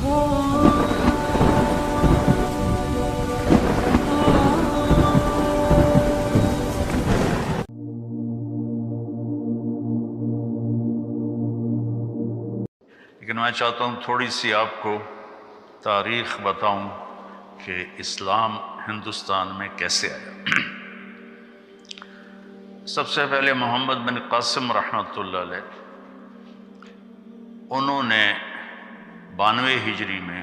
لیکن میں چاہتا ہوں تھوڑی سی آپ کو تاریخ بتاؤں کہ اسلام ہندوستان میں کیسے آیا۔ سب سے پہلے محمد بن قاسم رحمۃ اللہ علیہ، انہوں نے 92 ہجری میں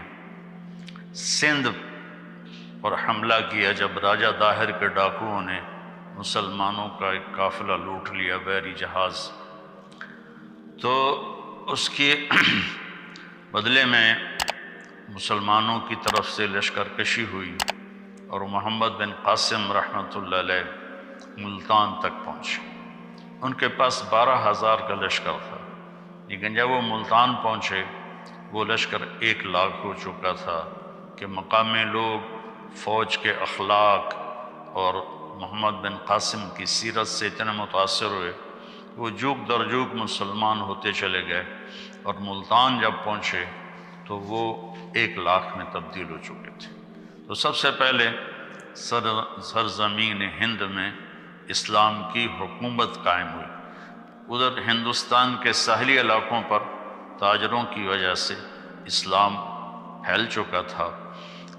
سندھ پر حملہ کیا جب راجہ داہر کے ڈاکوؤں نے مسلمانوں کا ایک قافلہ لوٹ لیا، بحری جہاز۔ تو اس کے بدلے میں مسلمانوں کی طرف سے لشکر کشی ہوئی اور محمد بن قاسم رحمۃ اللہ علیہ ملتان تک پہنچے۔ ان کے پاس 12,000 کا لشکر تھا، لیکن جب وہ ملتان پہنچے وہ لشکر 1 لاکھ ہو چکا تھا کہ مقامی لوگ فوج کے اخلاق اور محمد بن قاسم کی سیرت سے اتنے متاثر ہوئے، وہ جوک در جوک مسلمان ہوتے چلے گئے، اور ملتان جب پہنچے تو وہ 1 لاکھ میں تبدیل ہو چکے تھے۔ تو سب سے پہلے سرزمین ہند میں اسلام کی حکومت قائم ہوئی۔ ادھر ہندوستان کے ساحلی علاقوں پر تاجروں کی وجہ سے اسلام پھیل چکا تھا،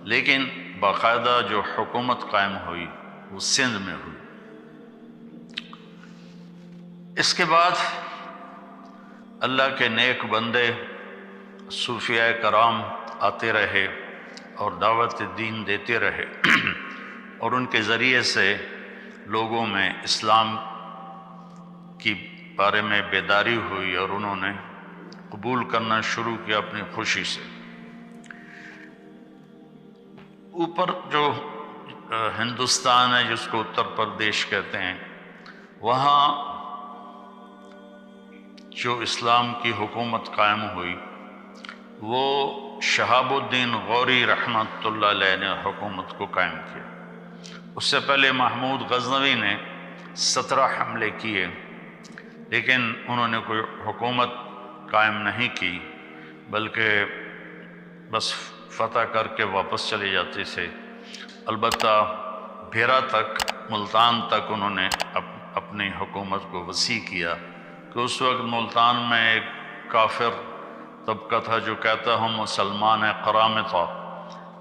لیکن باقاعدہ جو حکومت قائم ہوئی وہ سندھ میں ہوئی۔ اس کے بعد اللہ کے نیک بندے صوفیاء کرام آتے رہے اور دعوت دین دیتے رہے، اور ان کے ذریعے سے لوگوں میں اسلام کی بارے میں بیداری ہوئی اور انہوں نے قبول کرنا شروع کیا اپنی خوشی سے۔ اوپر جو ہندوستان ہے جس کو اتر پردیش کہتے ہیں، وہاں جو اسلام کی حکومت قائم ہوئی وہ شہاب الدین غوری رحمۃ اللہ علیہ نے حکومت کو قائم کیا۔ اس سے پہلے محمود غزنوی نے 17 حملے کیے، لیکن انہوں نے کوئی حکومت قائم نہیں کی، بلکہ بس فتح کر کے واپس چلے جاتے تھے۔ البتہ بھیرا تک، ملتان تک انہوں نے اپنی حکومت کو وسیع کیا، کہ اس وقت ملتان میں ایک کافر طبقہ تھا جو کہتا ہم مسلمان ہیں، قرامطہ،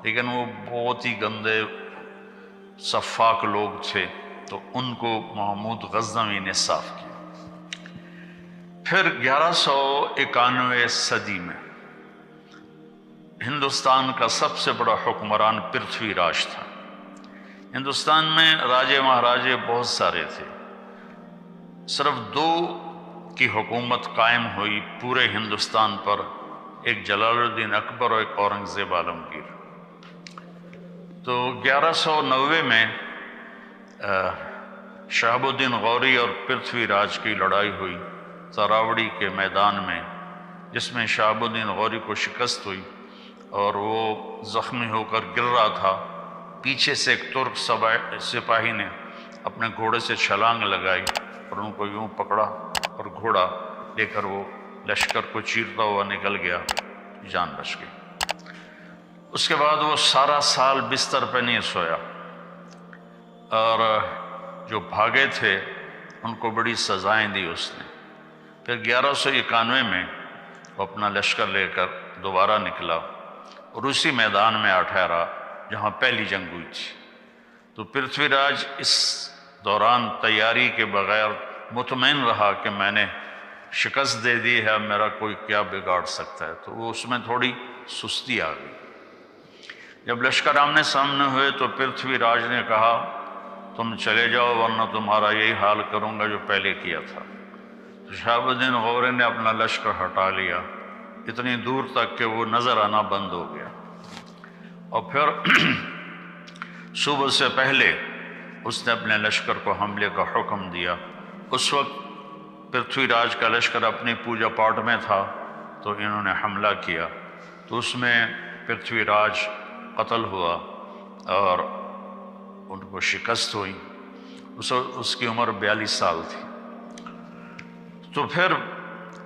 لیکن وہ بہت ہی گندے سفاک لوگ تھے، تو ان کو محمود غزنوی نے صاف کیا۔ پھر 1191 صدی میں ہندوستان کا سب سے بڑا حکمران پرتھوی راج تھا۔ ہندوستان میں راجے مہاراجے بہت سارے تھے، صرف 2 کی حکومت قائم ہوئی پورے ہندوستان پر، ایک جلال الدین اکبر اور ایک اورنگزیب عالمگیر۔ تو 1190 میں شہاب الدین غوری اور پرتھوی راج کی لڑائی ہوئی تراوڑی کے میدان میں، جس میں شہاب الدین غوری کو شکست ہوئی اور وہ زخمی ہو کر گر رہا تھا۔ پیچھے سے ایک ترک سپاہی نے اپنے گھوڑے سے چھلانگ لگائی اور ان کو یوں پکڑا اور گھوڑا لے کر وہ لشکر کو چیرتا ہوا نکل گیا، جان بچ گئی۔ اس کے بعد وہ سارا سال بستر پہ نہیں سویا، اور جو بھاگے تھے ان کو بڑی سزائیں دی اس نے۔ پھر 1191 میں وہ اپنا لشکر لے کر دوبارہ نکلا، اور اسی میدان میں آ ٹھہرا جہاں پہلی جنگ ہوئی تھی۔ تو پرتھوی راج اس دوران تیاری کے بغیر مطمئن رہا کہ میں نے شکست دے دی ہے، میرا کوئی کیا بگاڑ سکتا ہے، تو وہ اس میں تھوڑی سستی آ گئی۔ جب لشکر آمنے سامنے ہوئے تو پرتھوی راج نے کہا تم چلے جاؤ ورنہ تمہارا یہی حال کروں گا جو پہلے کیا تھا۔ تو شہاب الدین غوری نے اپنا لشکر ہٹا لیا اتنی دور تک کہ وہ نظر آنا بند ہو گیا، اور پھر صبح سے پہلے اس نے اپنے لشکر کو حملے کا حکم دیا۔ اس وقت پرتھوی راج کا لشکر اپنی پوجا پاٹ میں تھا، تو انہوں نے حملہ کیا، تو اس میں پرتھوی راج قتل ہوا اور ان کو شکست ہوئی۔ اس کی عمر 42 سال تھی۔ تو پھر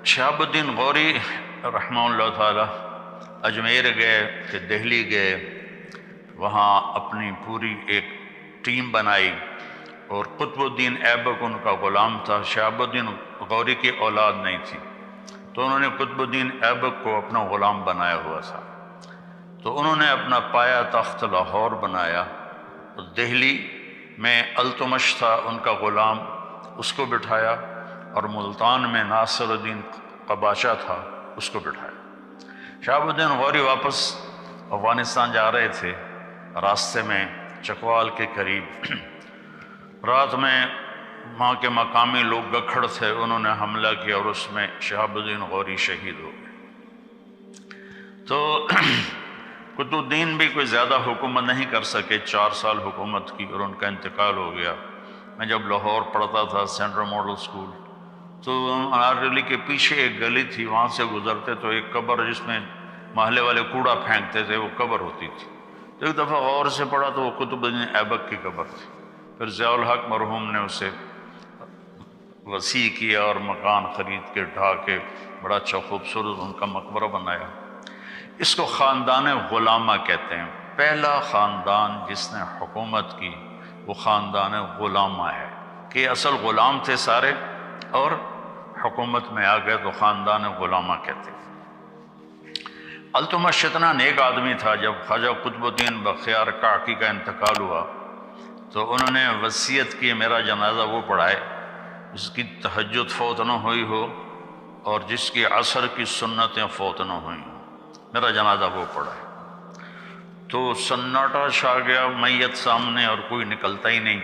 شہاب الدین غوری رحمہ اللہ تعالی اجمیر گئے کہ دہلی گئے، وہاں اپنی پوری ایک ٹیم بنائی، اور قطب الدین ایبک ان کا غلام تھا، شہاب الدین غوری کی اولاد نہیں تھی، تو انہوں نے قطب الدین ایبک کو اپنا غلام بنایا ہوا تھا۔ تو انہوں نے اپنا پایا تخت لاہور بنایا، اور دہلی میں التمش تھا ان کا غلام، اس کو بٹھایا، اور ملتان میں ناصر الدین قباشہ تھا، اس کو بٹھایا۔ شہاب الدین غوری واپس افغانستان جا رہے تھے، راستے میں چکوال کے قریب رات میں وہاں کے مقامی لوگ گکھڑ تھے، انہوں نے حملہ کیا اور اس میں شہاب الدین غوری شہید ہو گئے۔ تو قطب الدین بھی کوئی زیادہ حکومت نہیں کر سکے، 4 سال حکومت کی اور ان کا انتقال ہو گیا۔ میں جب لاہور پڑھتا تھا سینٹرل ماڈل اسکول، تو انار ریلی کے پیچھے ایک گلی تھی، وہاں سے گزرتے تو ایک قبر جس میں محلے والے کوڑا پھینکتے تھے وہ قبر ہوتی تھی، تو ایک دفعہ غور سے پڑھا تو وہ قطب الدین ایبک کی قبر تھی۔ پھر ضیاء الحق مرحوم نے اسے وسیع کیا اور مکان خرید کے ڈھا کے بڑا اچھا خوبصورت ان کا مقبرہ بنایا۔ اس کو خاندان غلامہ کہتے ہیں۔ پہلا خاندان جس نے حکومت کی وہ خاندان غلامہ ہے، کہ اصل غلام تھے سارے اور حکومت میں آ گئے تو خاندان غلامہ کہتے ہیں۔ التمش اتنا نیک آدمی تھا، جب خواجہ قطب الدین بختیار کاکی کا انتقال ہوا تو انہوں نے وصیت کی میرا جنازہ وہ پڑھائے جس کی تہجد فوت نہ ہوئی ہو اور جس کی عصر کی سنتیں فوت نہ ہوئی ہوں، میرا جنازہ وہ پڑھائے۔ تو سناٹا چھا گیا، میت سامنے اور کوئی نکلتا ہی نہیں،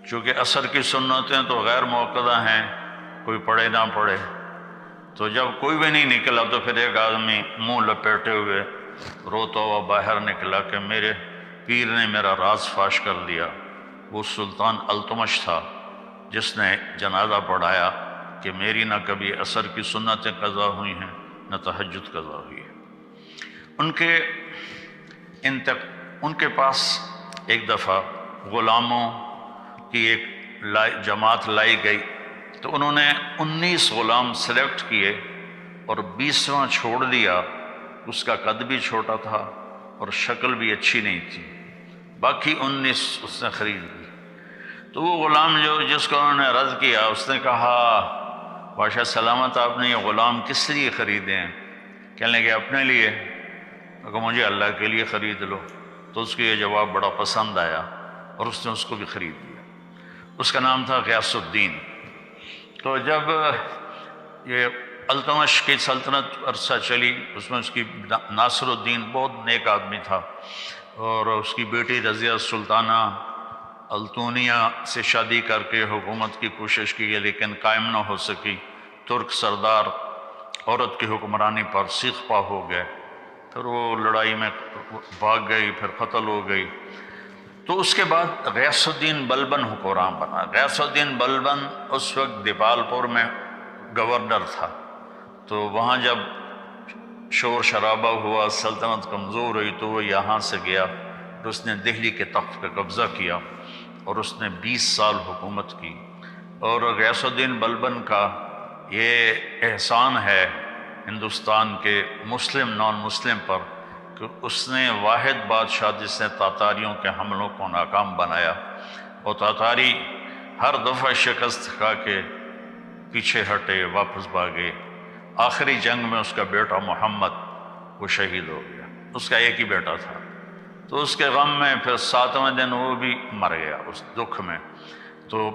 چونکہ عصر کی سنتیں تو غیر موقدہ ہیں، کوئی پڑھے نہ پڑھے۔ تو جب کوئی بھی نہیں نکلا تو پھر ایک آدمی منہ لپیٹے ہوئے روتا ہوا باہر نکلا کہ میرے پیر نے میرا راز فاش کر دیا۔ وہ سلطان التمش تھا جس نے جنازہ پڑھایا کہ میری نہ کبھی عصر کی سنتیں قضا ہوئی ہیں نہ تہجد قضا ہوئی ہے۔ ان کے پاس ایک دفعہ غلاموں کی ایک جماعت لائی گئی، تو انہوں نے 19 غلام سلیکٹ کیے اور 20واں چھوڑ دیا، اس کا قد بھی چھوٹا تھا اور شکل بھی اچھی نہیں تھی، باقی 19 اس نے خرید لی۔ تو وہ غلام جس کو انہوں نے رد کیا، اس نے کہا بادشاہ سلامت آپ نے یہ غلام کس لیے خریدے ہیں؟ کہنے لگے اپنے لیے۔ کہ مجھے اللہ کے لیے خرید لو۔ تو اس کو یہ جواب بڑا پسند آیا اور اس نے اس کو بھی خرید لیا۔ اس کا نام تھا غیاث الدین۔ تو جب یہ التمش کی سلطنت عرصہ چلی، اس میں اس کی ناصر الدین بہت نیک آدمی تھا، اور اس کی بیٹی رضیہ سلطانہ التونیہ سے شادی کر کے حکومت کی کوشش کی لیکن قائم نہ ہو سکی۔ ترک سردار عورت کی حکمرانی پر سیخ پا ہو گئے، پھر وہ لڑائی میں بھاگ گئی، پھر قتل ہو گئی۔ تو اس کے بعد غیاث الدین بلبن حکمران بنا۔ غیاث الدین بلبن اس وقت دیپال پور میں گورنر تھا، تو وہاں جب شور شرابہ ہوا، سلطنت کمزور ہوئی، تو وہ یہاں سے گیا اور اس نے دہلی کے تخت پہ قبضہ کیا اور اس نے 20 سال حکومت کی۔ اور غیاث الدین بلبن کا یہ احسان ہے ہندوستان کے مسلم نان مسلم پر کہ اس نے واحد بادشاہ جس نے تاتاریوں کے حملوں کو ناکام بنایا، اور تاتاری ہر دفعہ شکست کھا کے پیچھے ہٹے، واپس بھاگے۔ آخری جنگ میں اس کا بیٹا محمد وہ شہید ہو گیا، اس کا ایک ہی بیٹا تھا، تو اس کے غم میں پھر 7ویں دن وہ بھی مر گیا اس دکھ میں۔ تو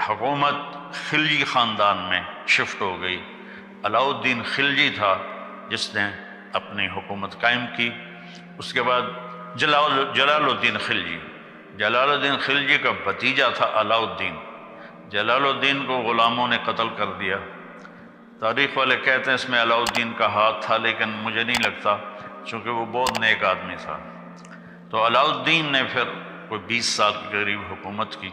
حکومت خلجی خاندان میں شفٹ ہو گئی۔ علاؤ الدین خلجی تھا جس نے اپنی حکومت قائم کی۔ اس کے بعد جلال الدین خلجی، جلال الدین خلجی کا بھتیجا تھا علاؤ الدین۔ جلال الدین کو غلاموں نے قتل کر دیا۔ تاریخ والے کہتے ہیں اس میں علاؤ الدین کا ہاتھ تھا، لیکن مجھے نہیں لگتا چونکہ وہ بہت نیک آدمی تھا۔ تو علاؤ الدین نے پھر کوئی 20 سال کے قریب حکومت کی۔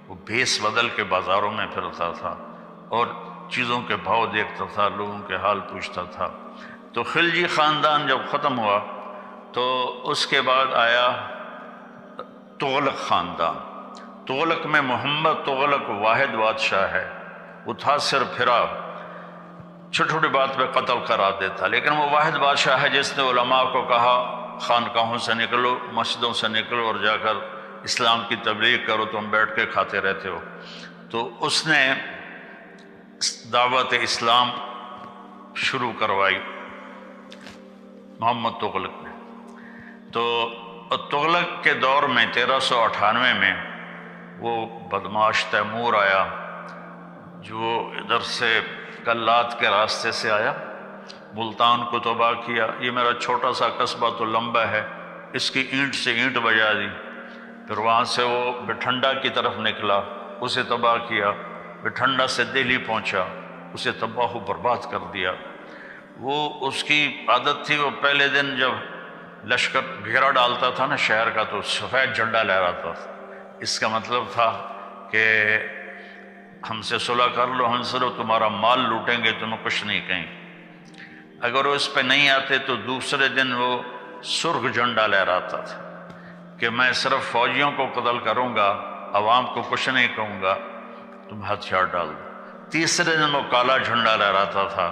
وہ بھیس بدل کے بازاروں میں پھرتا تھا اور چیزوں کے بھاؤ دیکھتا تھا، لوگوں کے حال پوچھتا تھا۔ تو خلجی خاندان جب ختم ہوا تو اس کے بعد آیا تغلق خاندان۔ تغلق میں محمد تغلق واحد بادشاہ ہے، وہ تھا صرف پھرا۔ چھوٹی چھوٹی بات پہ قتل قرار دیتا، لیکن وہ واحد بادشاہ ہے جس نے علماء کو کہا خانقاہوں سے نکلو، مسجدوں سے نکلو اور جا کر اسلام کی تبلیغ کرو، تم بیٹھ کے کھاتے رہتے ہو۔ تو اس نے دعوت اسلام شروع کروائی محمد تغلق نے۔ تو تغلق کے دور میں 1398 میں وہ بدماش تیمور آیا جو ادھر سے کلات کے راستے سے آیا، ملتان کو تباہ کیا۔ یہ میرا چھوٹا سا قصبہ تو لمبا ہے، اس کی اینٹ سے اینٹ بجا دی۔ پھر وہاں سے وہ بٹھنڈا کی طرف نکلا، اسے تباہ کیا۔ بٹھنڈا سے دہلی پہنچا، اسے تباہ و برباد کر دیا۔ وہ اس کی عادت تھی، وہ پہلے دن جب لشکر گھیرا ڈالتا تھا نا شہر کا تو سفید جھنڈا لہراتا تھا۔ اس کا مطلب تھا کہ ہم سے صلح کر لو، ہم صرف تمہارا مال لوٹیں گے، تمہیں کچھ نہیں کہیں۔ اگر وہ اس پہ نہیں آتے تو دوسرے دن وہ سرخ جھنڈا لہراتا تھا کہ میں صرف فوجیوں کو قتل کروں گا، عوام کو کچھ نہیں کہوں گا، تم ہتھیار ڈال دو۔ تیسرے دن وہ کالا جھنڈا لہراتا تھا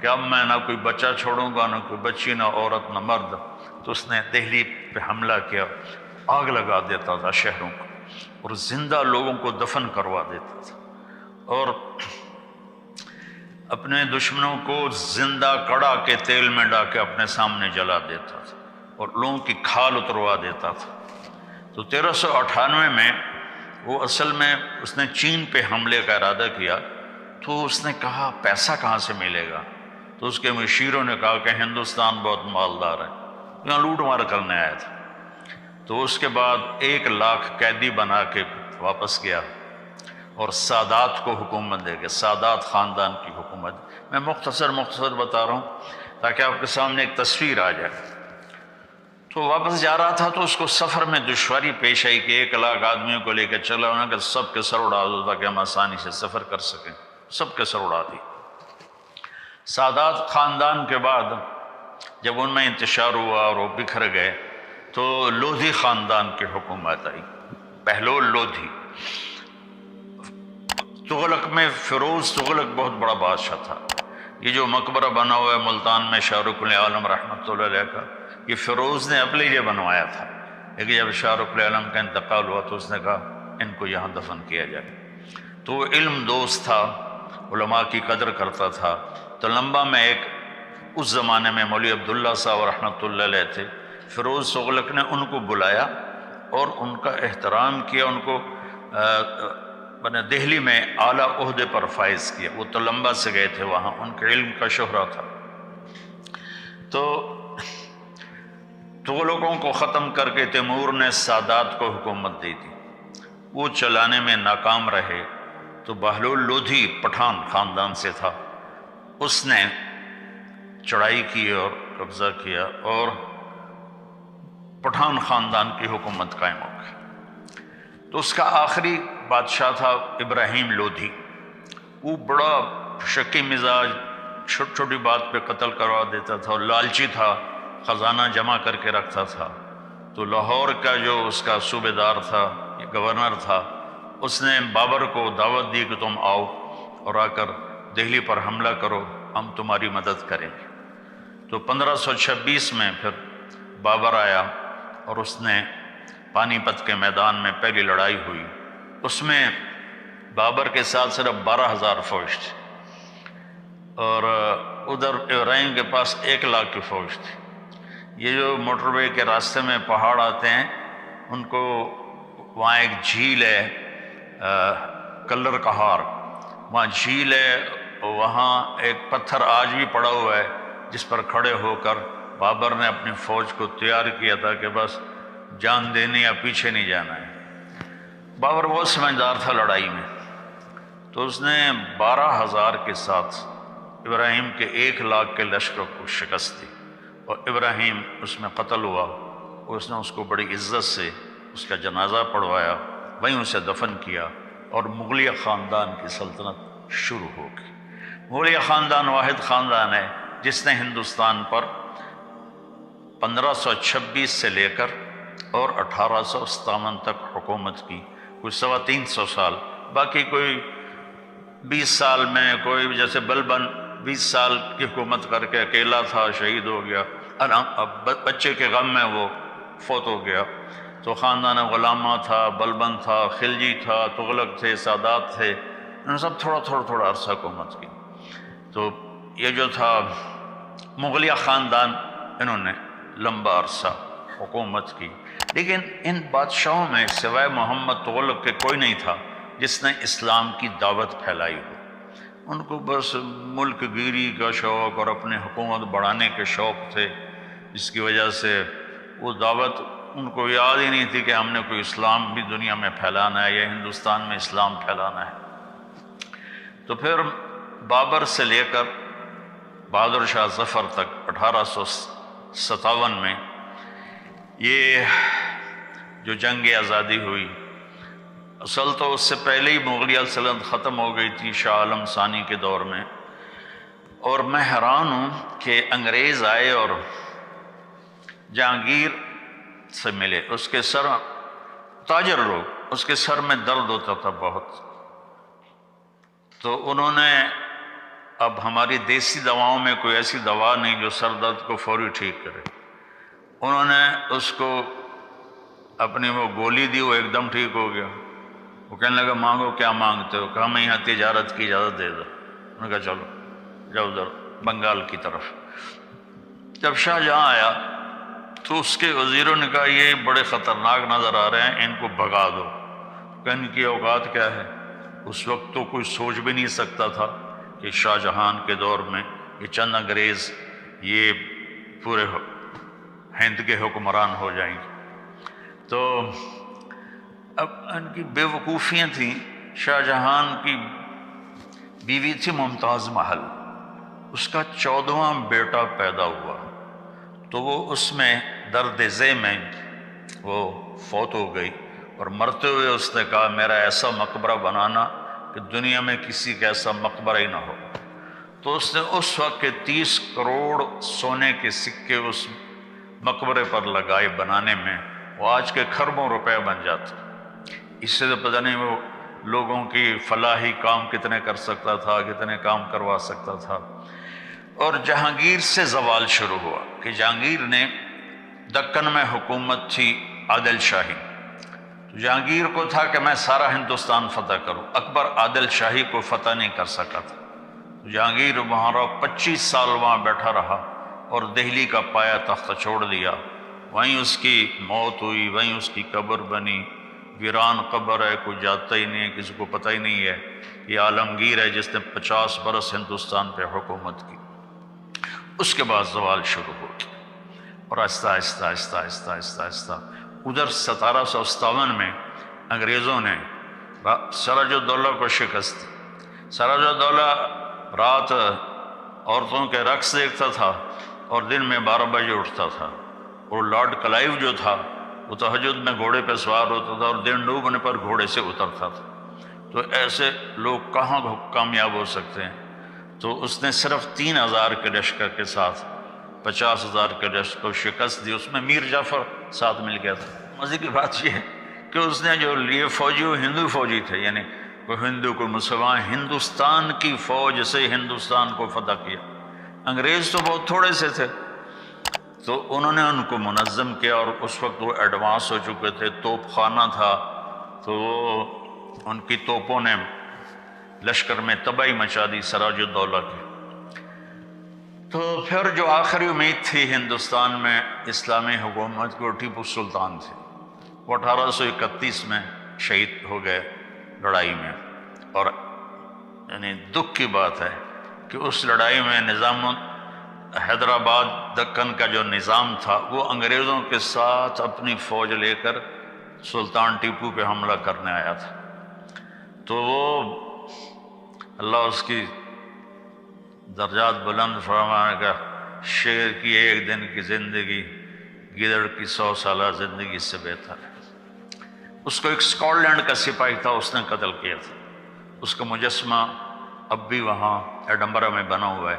کہ اب میں نہ کوئی بچہ چھوڑوں گا، نہ کوئی بچی، نہ عورت، نہ مرد۔ تو اس نے دہلی پہ حملہ کیا، آگ لگا دیتا تھا شہروں کو، اور زندہ لوگوں کو دفن کروا دیتا تھا، اور اپنے دشمنوں کو زندہ کڑا کے تیل میں ڈال کے اپنے سامنے جلا دیتا تھا، اور لوگوں کی کھال اتروا دیتا تھا۔ تو 1398 میں وہ اصل میں اس نے چین پہ حملے کا ارادہ کیا۔ تو اس نے کہا پیسہ کہاں سے ملے گا؟ تو اس کے مشیروں نے کہا کہ ہندوستان بہت مالدار ہے، یہاں لوٹ مار کرنے آیا تھا۔ تو اس کے بعد 1,00,000 قیدی بنا کے واپس گیا اور سادات کو حکومت دے گیا، سادات خاندان کی حکومت۔ میں مختصر بتا رہا ہوں تاکہ آپ کے سامنے ایک تصویر آ جائے۔ تو واپس جا رہا تھا تو اس کو سفر میں دشواری پیش آئی کہ 1,00,000 آدمیوں کو لے کے چلا ہونا کہ سب کے سر اڑا دو تاکہ ہم آسانی سے سفر کر سکیں۔ سب کے سر اڑا دی۔ سادات خاندان کے بعد جب ان میں انتشار ہوا اور وہ بکھر گئے تو لودھی خاندان کی حکومت آئی، بہلول لودھی۔ تغلق میں فیروز تغلق بہت بڑا بادشاہ تھا۔ یہ جو مقبرہ بنا ہوا ہے ملتان میں شاہ رخ العالم رحمۃ اللہ علیہ کا، یہ فیروز نے اپنے لیے بنوایا تھا، لیکن جب شاہ رخ العالم کا انتقال ہوا تو اس نے کہا ان کو یہاں دفن کیا جائے۔ تو وہ علم دوست تھا، علماء کی قدر کرتا تھا۔ تو لمبا میں ایک اس زمانے میں مولوی عبداللہ صاحب رحمۃ اللہ علیہ تھے، فیروز تغلق نے ان کو بلایا اور ان کا احترام کیا، ان کو دہلی میں اعلیٰ عہدے پر فائز کیا۔ وہ تو لمبا سے گئے تھے وہاں، ان کے علم کا شہرہ تھا۔ تو تغلقوں کو ختم کر کے تیمور نے سادات کو حکومت دی تھی، وہ چلانے میں ناکام رہے۔ تو بہلول لودھی پٹھان خاندان سے تھا، اس نے چڑھائی کی اور قبضہ کیا اور پٹھان خاندان کی حکومت قائم ہو گئی۔ تو اس کا آخری بادشاہ تھا ابراہیم لودھی۔ وہ بڑا شکی مزاج، چھوٹی چھوٹی بات پہ قتل کروا دیتا تھا اور لالچی تھا، خزانہ جمع کر کے رکھتا تھا۔ تو لاہور کا جو اس کا صوبے دار تھا، گورنر تھا، اس نے بابر کو دعوت دی کہ تم آؤ اور آ کر دہلی پر حملہ کرو، ہم تمہاری مدد کریں گے۔ تو 1526 میں پھر بابر آیا اور اس نے پانی پت کے میدان میں پہلی لڑائی ہوئی۔ اس میں بابر کے ساتھ صرف 12,000 فوج تھی اور ادھر ابراہیم کے پاس 1,00,000 کی فوج تھی۔ یہ جو موٹر وے کے راستے میں پہاڑ آتے ہیں ان کو، وہاں ایک جھیل ہے کلر کہار، وہاں جھیل ہے، وہاں ایک پتھر آج بھی پڑا ہوا ہے جس پر کھڑے ہو کر بابر نے اپنی فوج کو تیار کیا تھا کہ بس جان دینی یا پیچھے نہیں جانا ہے۔ بابر بہت سمجھدار تھا لڑائی میں، تو اس نے 12,000 کے ساتھ ابراہیم کے 1,00,000 کے لشکر کو شکست دی اور ابراہیم اس میں قتل ہوا۔ اور اس نے اس کو بڑی عزت سے اس کا جنازہ پڑھوایا، وہیں اسے دفن کیا اور مغلیہ خاندان کی سلطنت شروع ہو گئی۔ مغلیہ خاندان واحد خاندان ہے جس نے ہندوستان پر 1526 سے لے کر اور 1857 تک حکومت کی، کوئی 325 سال۔ باقی کوئی 20 سال میں، کوئی جیسے بلبن 20 سال کی حکومت کر کے اکیلا تھا، شہید ہو گیا، اب بچے کے غم میں وہ فوت ہو گیا۔ تو خاندان غلامہ تھا، بلبن تھا، خلجی تھا، تغلق تھے، سادات تھے، انہوں نے سب تھوڑا عرصہ حکومت کی۔ تو یہ جو تھا مغلیہ خاندان، انہوں نے لمبا عرصہ حکومت کی، لیکن ان بادشاہوں میں سوائے محمد تغلق کے کوئی نہیں تھا جس نے اسلام کی دعوت پھیلائی ہو۔ ان کو بس ملک گیری کا شوق اور اپنے حکومت بڑھانے کے شوق تھے، جس کی وجہ سے وہ دعوت ان کو یاد ہی نہیں تھی کہ ہم نے کوئی اسلام بھی دنیا میں پھیلانا ہے یا ہندوستان میں اسلام پھیلانا ہے۔ تو پھر بابر سے لے کر بہادر شاہ ظفر تک 1857 میں یہ جو جنگ آزادی ہوئی، اصل تو اس سے پہلے ہی مغلیہ سلطنت ختم ہو گئی تھی شاہ عالم ثانی کے دور میں، اور میں حیران ہوں کہ انگریز آئے اور جہانگیر سے ملے، اس کے سر تاجر لوگ، اس کے سر میں درد ہوتا تھا بہت، تو انہوں نے، اب ہماری دیسی دواؤں میں کوئی ایسی دوا نہیں جو سر درد کو فوری ٹھیک کرے، انہوں نے اس کو اپنی وہ گولی دی، وہ ایک دم ٹھیک ہو گیا۔ وہ کہنے لگا مانگو کیا مانگتے ہو؟ کہا ہمیں یہاں تجارت کی اجازت دے دو۔ انہوں نے کہا چلو جاؤ ادھر بنگال کی طرف۔ جب شاہ جہاں آیا تو اس کے وزیروں نے کہا یہ بڑے خطرناک نظر آ رہے ہیں، ان کو بھگا دو۔ کہ ان کی اوقات کیا ہے؟ اس وقت تو کوئی سوچ بھی نہیں سکتا تھا کہ شاہ جہان کے دور میں یہ چند انگریز یہ پورے ہند کے حکمران ہو جائیں گے۔ تو اب ان کی بے وقوفیاں تھیں۔ شاہ جہان کی بیوی تھی ممتاز محل، اس کا 14واں بیٹا پیدا ہوا، تو وہ اس میں درد ذہ میں وہ فوت ہو گئی، اور مرتے ہوئے اس نے کہا میرا ایسا مقبرہ بنانا کہ دنیا میں کسی کا ایسا مقبرہ ہی نہ ہو۔ تو اس نے اس وقت کے 30 کروڑ سونے کے سکے اس مقبرے پر لگائے بنانے میں، وہ آج کے کھربوں روپے بن جاتے۔ اس سے تو پتہ نہیں وہ لوگوں کی فلاحی کام کتنے کر سکتا تھا، کتنے کام کروا سکتا تھا۔ اور جہانگیر سے زوال شروع ہوا کہ جہانگیر نے دکن میں حکومت تھی عادل شاہی، تو جہانگیر کو تھا کہ میں سارا ہندوستان فتح کروں، اکبر عادل شاہی کو فتح نہیں کر سکا تھا۔ تو جہانگیر وہاں 25 سال وہاں بیٹھا رہا اور دہلی کا پایا تخت چھوڑ دیا، وہیں اس کی موت ہوئی، وہیں اس کی قبر بنی، ویران قبر ہے، کوئی جاتا ہی نہیں ہے، کسی کو پتہ ہی نہیں ہے یہ عالمگیر ہے جس نے 50 برس ہندوستان پہ حکومت کی۔ اس کے بعد زوال شروع ہو گیا، اور آہستہ آہستہ آہستہ آہستہ آہستہ آہستہ ادھر 1757 میں انگریزوں نے سراج الدولہ کو شکست دی۔ سراج الدولہ رات عورتوں کے رقص دیکھتا تھا اور دن میں 12 بجے اٹھتا تھا، اور لارڈ کلائیو جو تھا وہ تہجد میں گھوڑے پہ سوار ہوتا تھا اور دن ڈوبنے پر گھوڑے سے اترتا تھا۔ تو ایسے لوگ کہاں کامیاب ہو سکتے ہیں؟ تو اس نے صرف 3000 کے لشکر کے ساتھ 50,000 کے لشکر کو شکست دی، اس میں میر جعفر ساتھ مل گیا تھا۔ مزے کی بات یہ ہے کہ اس نے جو لیے فوجی وہ ہندو فوجی تھے، یعنی کوئی ہندو کوئی مسلمان، ہندوستان کی فوج سے ہندوستان کو فتح کیا۔ انگریز تو بہت تھوڑے سے تھے، تو انہوں نے ان کو منظم کیا، اور اس وقت وہ ایڈوانس ہو چکے تھے، توپ خانہ تھا، تو وہ ان کی توپوں نے لشکر میں تباہی مچا دی سراج الدولہ کی۔ تو پھر جو آخری امید تھی ہندوستان میں اسلامی حکومت کو، ٹیپو سلطان تھے، وہ 1831 میں شہید ہو گئے لڑائی میں۔ اور یعنی دکھ کی بات ہے کہ اس لڑائی میں نظام حیدرآباد دکن کا جو نظام تھا وہ انگریزوں کے ساتھ اپنی فوج لے کر سلطان ٹیپو پہ حملہ کرنے آیا تھا۔ تو وہ اللہ اس کی درجات بلند فرمائے گا، شیر کی ایک دن کی زندگی گدڑ کی 100 سالہ زندگی سے بہتر ہے۔ اس کو ایک اسکاٹ لینڈ کا سپاہی تھا، اس نے قتل کیا تھا، اس کا مجسمہ اب بھی وہاں ایڈنبرا میں بنا ہوا ہے۔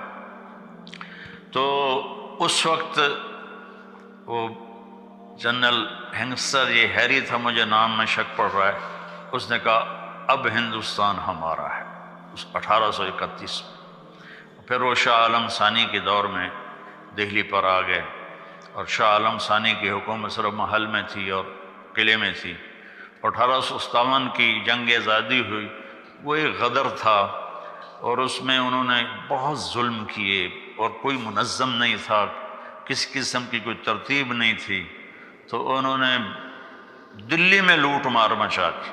تو اس وقت وہ جنرل ہنگسر، یہ ہیری تھا، مجھے نام میں شک پڑ رہا ہے، اس نے کہا اب ہندوستان ہمارا ہے، اس 1831 میں۔ پھر وہ شاہ عالم ثانی کے دور میں دہلی پر آ گئے، اور شاہ عالم ثانی کی حکومت صرف محل میں تھی اور قلعے میں تھی۔ 1857 کی جنگ آزادی ہوئی، وہ ایک غدر تھا، اور اس میں انہوں نے بہت ظلم کیے، اور کوئی منظم نہیں تھا، کسی قسم کی کوئی ترتیب نہیں تھی، تو انہوں نے دلی میں لوٹ مار مچا دی۔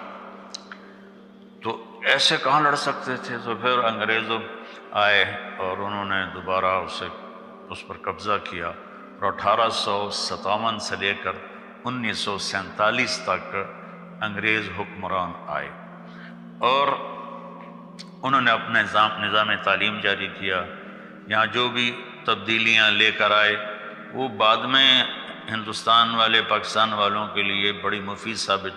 تو ایسے کہاں لڑ سکتے تھے؟ تو پھر انگریز آئے اور انہوں نے دوبارہ اس پر قبضہ کیا، اور 1857 سے لے کر 1947 تک انگریز حکمران آئے، اور انہوں نے اپنے نظام تعلیم جاری کیا۔ یہاں جو بھی تبدیلیاں لے کر آئے وہ بعد میں ہندوستان والے، پاکستان والوں کے لیے بڑی مفید ثابت